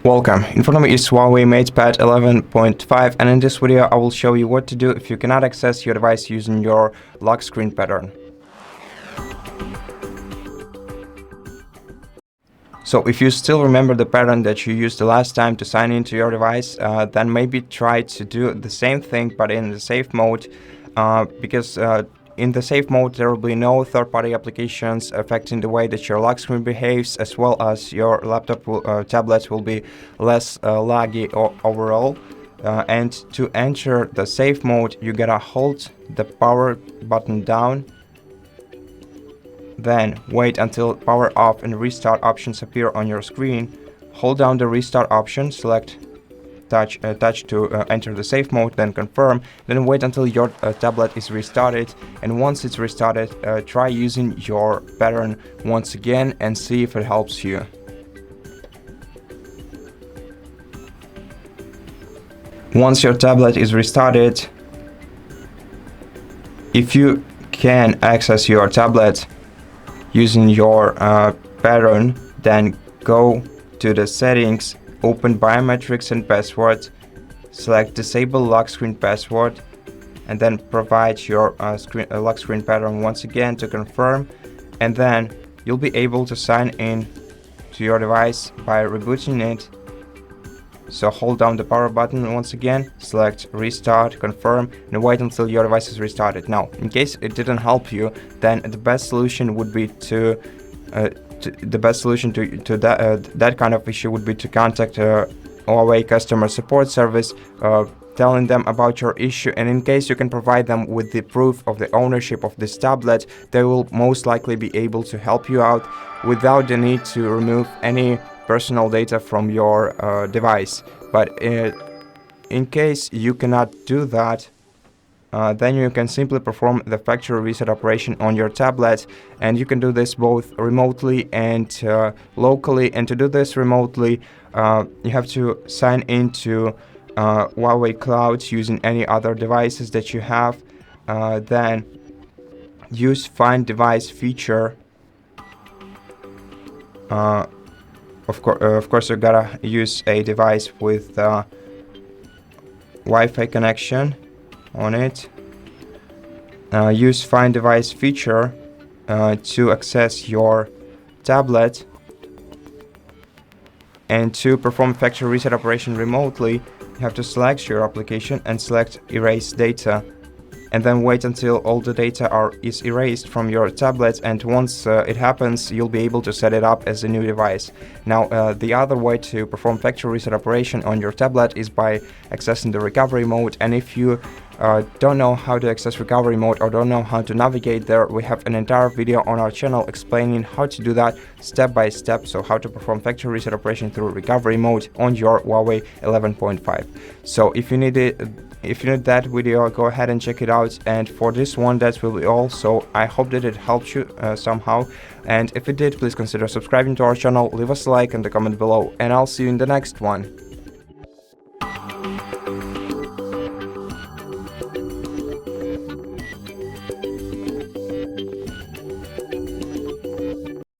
Welcome, in front of me is HUAWEI MatePad 11.5, and in this video I will show you what to do if you cannot access your device using your lock screen pattern. So if you still remember the pattern that you used the last time to sign into your device, then maybe try to do the same thing but in the safe mode, because in the safe mode there will be no third-party applications affecting the way that your lock screen behaves, as well as your tablets will be less laggy overall. And to enter the safe mode, you gotta hold the power button down, then wait until power off and restart options appear on your screen. Hold down the restart option, select touch to enter the safe mode, then confirm, then wait until your tablet is restarted, and once it's restarted, try using your pattern once again and see if it helps you. Once your tablet is restarted, if you can access your tablet using your pattern, then go to the settings, open biometrics and password, select disable lock screen password, and then provide your lock screen pattern once again to confirm, and then you'll be able to sign in to your device by rebooting it. So hold down the power button once again, select restart, confirm, and wait until your device is restarted. Now, in case it didn't help you, then the best solution would be to that kind of issue would be to contact HUAWEI customer support service, telling them about your issue, and in case you can provide them with the proof of the ownership of this tablet, they will most likely be able to help you out without the need to remove any personal data from your device. But in case you cannot do that, then you can simply perform the factory reset operation on your tablet, and you can do this both remotely and locally. And to do this remotely, you have to sign into HUAWEI Cloud using any other devices that you have. Then use Find Device feature. Of course, you gotta use a device with Wi-Fi connection on it. Use Find Device feature to access your tablet, and to perform factory reset operation remotely, you have to select your application and select Erase Data, and then wait until all the data is erased from your tablet, and once it happens, you'll be able to set it up as a new device. Now, the other way to perform factory reset operation on your tablet is by accessing the recovery mode, and if you don't know how to access recovery mode or don't know how to navigate there, we have an entire video on our channel explaining how to do that step by step. So how to perform factory reset operation through recovery mode on your HUAWEI 11.5. So if you need that video, go ahead and check it out. And for this one, that will be all. So I hope that it helped you somehow, and if it did, please consider subscribing to our channel, leave us a like and a comment below, and I'll see you in the next one.